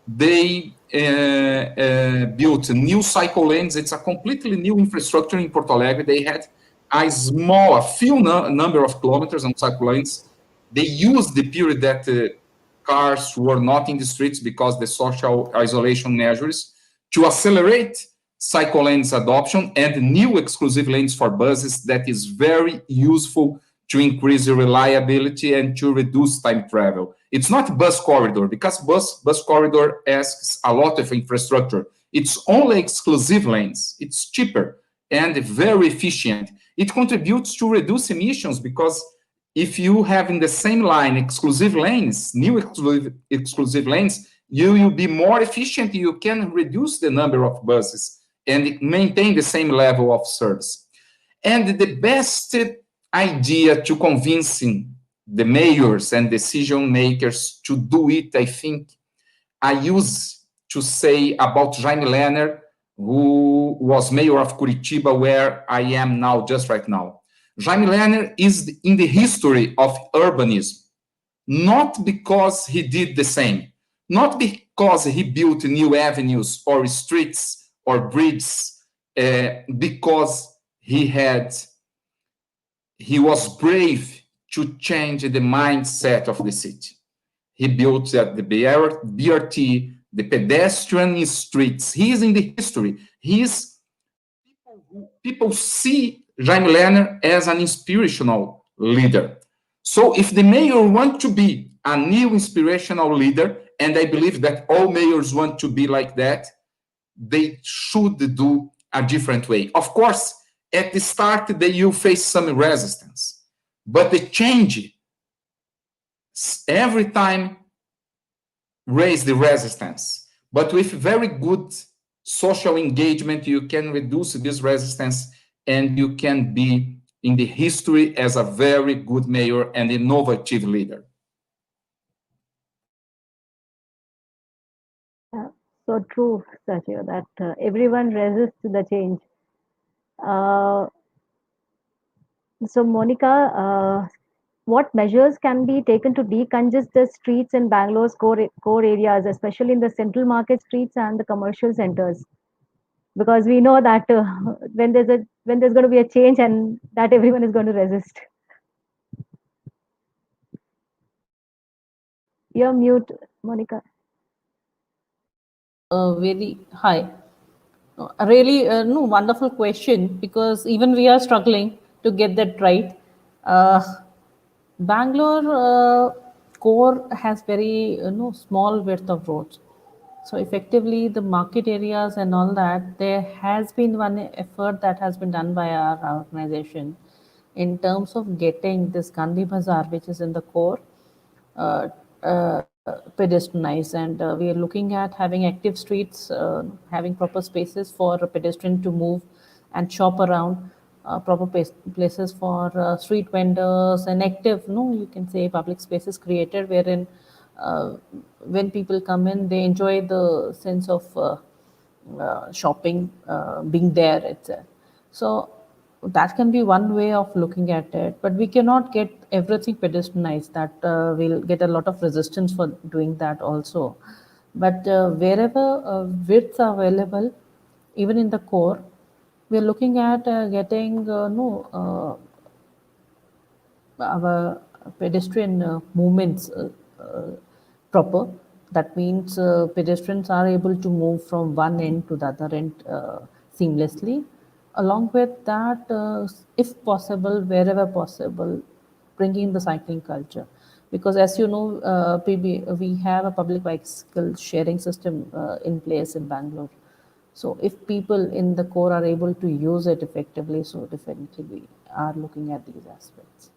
I: They built new cycle lanes. It's a completely new infrastructure in Porto Alegre. They had a few number of kilometers on cycle lanes. They used the period that cars were not in the streets because the social isolation measures to accelerate cycle lanes adoption and new exclusive lanes for buses that is very useful to increase the reliability and to reduce time travel. It's not bus corridor because bus corridor asks a lot of infrastructure. It's only exclusive lanes. It's cheaper and very efficient. It contributes to reduce emissions because if you have in the same line exclusive lanes, new exclusive lanes, you will be more efficient. You can reduce the number of buses and maintain the same level of service. And the best idea to convincing the mayors and decision makers to do it, I think I used to say about Jaime Lerner, who was mayor of Curitiba, where I am now, just right now. Jaime Lerner is in the history of urbanism, not because he did the same, not because he built new avenues or streets or bridges, because he was brave to change the mindset of the city. He built the BRT, the pedestrian streets. He is in the history. People see Jaime Lerner as an inspirational leader. So if the mayor wants to be a new inspirational leader, and I believe that all mayors want to be like that, they should do a different way. Of course, at the start, they will face some resistance, but the change every time raise the resistance. But with very good social engagement, you can reduce this resistance and you can be in the history as a very good mayor and innovative leader.
J: So true, Sergio, that everyone resists the change. So, Monica, what measures can be taken to decongest the streets in Bangalore's core areas, especially in the central market streets and the commercial centers? Because we know that when there's going to be a change, and that everyone is going to resist. You're mute, Monica.
H: Very high. Really, no, wonderful question, because even we are struggling to get that right. Bangalore core has very small width of roads. So effectively, the market areas and all that, there has been one effort that has been done by our organization in terms of getting this Gandhi Bazaar, which is in the core, pedestrianized, and we are looking at having active streets, having proper spaces for a pedestrian to move and shop around, proper places for street vendors, and active, you can say public spaces created wherein when people come in, they enjoy the sense of shopping, being there itself. So that can be one way of looking at it, but we cannot get everything pedestrianized. That will get a lot of resistance for doing that also. But wherever widths are available, even in the core, we are looking at getting our pedestrian movements proper. That means pedestrians are able to move from one end to the other end seamlessly. Along with that, if possible, wherever possible, bringing the cycling culture. Because as you know, we have a public bicycle sharing system in place in Bangalore. So if people in the core are able to use it effectively, so definitely we are looking at these aspects.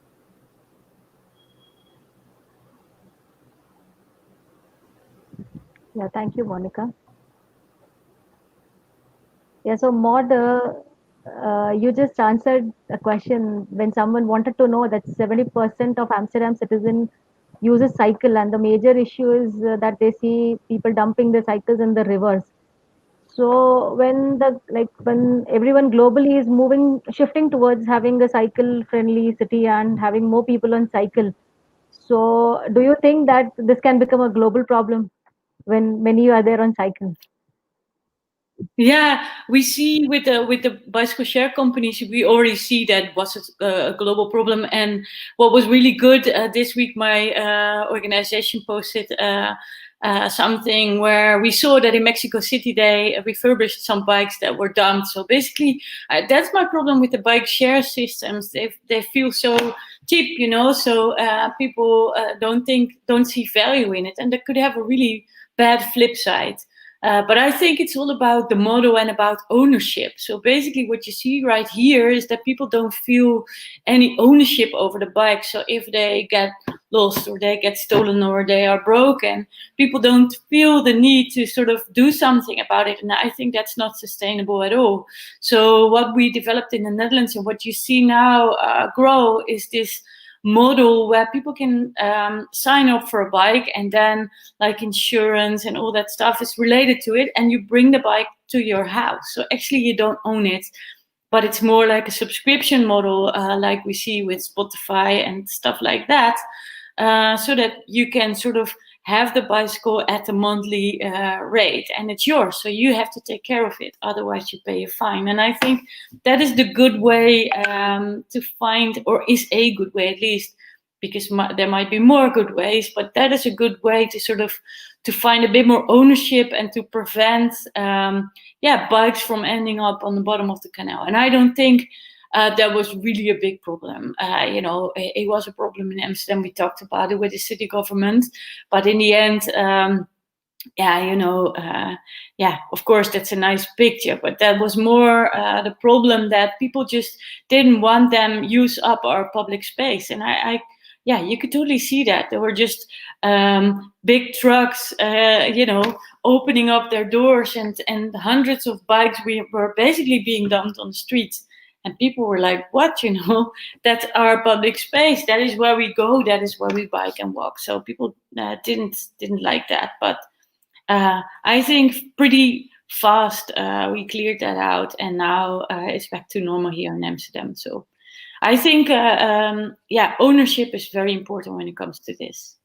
J: Yeah, thank you, Monica. Yeah, so Maud, you just answered a question when someone wanted to know that 70% of Amsterdam citizen uses cycle, and the major issue is that they see people dumping their cycles in the rivers. So when everyone globally is shifting towards having a cycle-friendly city and having more people on cycle, so do you think that this can become a global problem when many are there on cycle?
C: Yeah, we see with the bicycle share companies, we already see that was a global problem. And what was really good this week, my organization posted something where we saw that in Mexico City they refurbished some bikes that were dumped. So basically, that's my problem with the bike share systems. They feel so cheap, you know. So people don't see value in it, and that could have a really bad flip side. But I think it's all about the model and about ownership. So basically what you see right here is that people don't feel any ownership over the bike. So if they get lost or they get stolen or they are broken, people don't feel the need to sort of do something about it. And I think that's not sustainable at all. So what we developed in the Netherlands and what you see now grow is this model where people can sign up for a bike, and then like insurance and all that stuff is related to it, and you bring the bike to your house. So actually you don't own it, but it's more like a subscription model, like we see with Spotify and stuff like that, so that you can sort of have the bicycle at a monthly rate, and it's yours. So you have to take care of it, otherwise you pay a fine. And I think that is the good way to find, or is a good way at least, because there might be more good ways, but that is a good way to sort of to find a bit more ownership and to prevent bikes from ending up on the bottom of the canal. And I don't think that was really a big problem. It was a problem in Amsterdam. We talked about it with the city government, but in the end, of course, that's a nice picture, but that was more the problem that people just didn't want them use up our public space. And you could totally see that. There were just big trucks, opening up their doors, and hundreds of bikes were basically being dumped on the streets. And people were like, what, that's our public space. That is where we go. That is where we bike and walk. So people didn't like that. But I think pretty fast we cleared that out. And now it's back to normal here in Amsterdam. So I think, ownership is very important when it comes to this.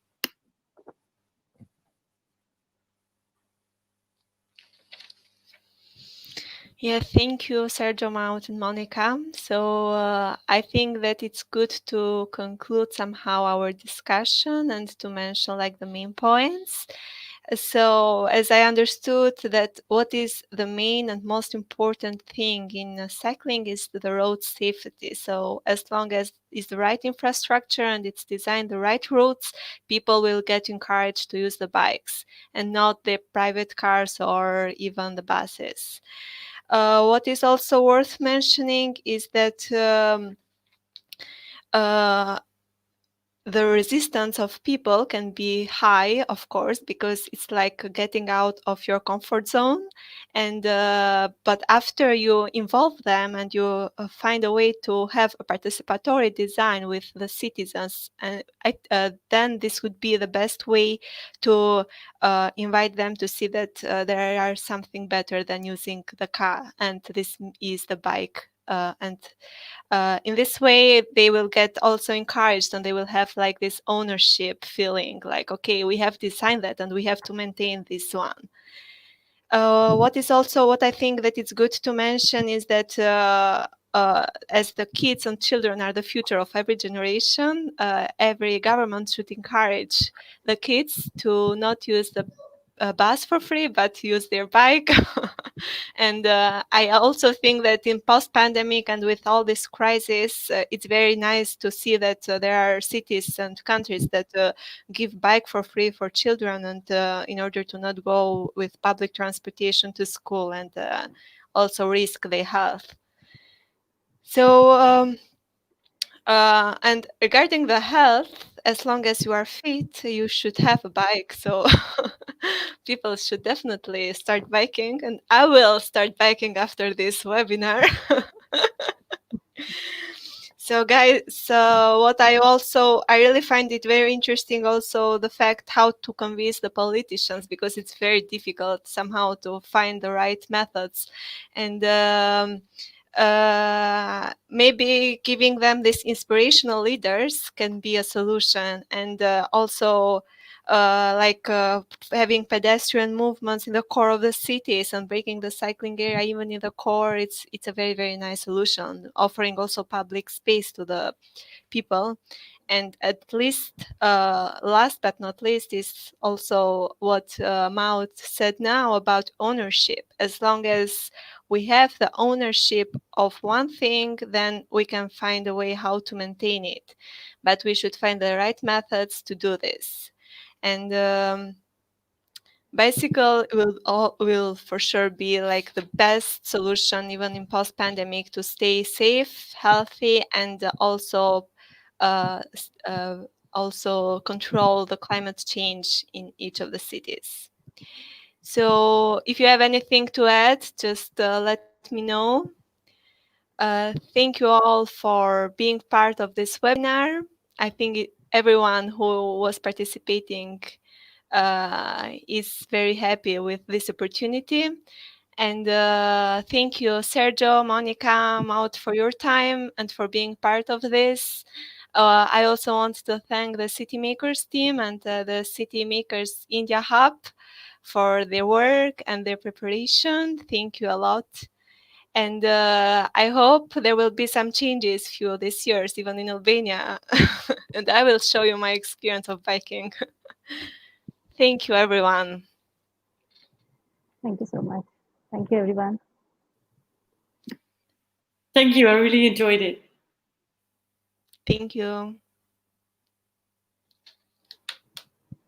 B: Yeah, thank you, Sergio, Mount, and Monica. So I think that it's good to conclude somehow our discussion and to mention like the main points. So as I understood that what is the main and most important thing in cycling is the road safety. So as long as it's the right infrastructure and it's designed the right routes, people will get encouraged to use the bikes and not the private cars or even the buses. What is also worth mentioning is that the resistance of people can be high, of course, because it's like getting out of your comfort zone. And but after you involve them and you find a way to have a participatory design with the citizens, and then this would be the best way to invite them to see that there are something better than using the car, and this is the bike in this way, they will get also encouraged, and they will have like this ownership feeling, like, okay, we have designed that and we have to maintain this one. What I think that it's good to mention is that as the kids and children are the future of every generation, every government should encourage the kids to not use the bus for free, but use their bike. And I also think that in post-pandemic and with all this crisis, it's very nice to see that there are cities and countries that give bike for free for children, and in order to not go with public transportation to school and also risk their health. So, and regarding the health, as long as you are fit, you should have a bike. So people should definitely start biking, and I will start biking after this webinar. So guys, what I really find it very interesting also the fact how to convince the politicians, because it's very difficult somehow to find the right methods. And maybe giving them these inspirational leaders can be a solution, and also having pedestrian movements in the core of the cities and breaking the cycling area even in the core. It's a very, very nice solution, offering also public space to the people. And at least, last but not least, is also what Maud said now about ownership. As long as we have the ownership of one thing, then we can find a way how to maintain it. But we should find the right methods to do this. And bicycle will for sure be like the best solution, even in post-pandemic, to stay safe, healthy, and also control the climate change in each of the cities. So if you have anything to add, just let me know. Thank you all for being part of this webinar. I think everyone who was participating is very happy with this opportunity. And thank you, Sergio, Monica, Maud, for your time and for being part of this. I also want to thank the City Makers team and the City Makers India Hub for their work and their preparation. Thank you a lot. And I hope there will be some changes few this year, even in Albania. And I will show you my experience of biking. Thank you, everyone.
J: Thank you so much. Thank you, everyone.
C: Thank you. I really enjoyed it.
B: Thank you.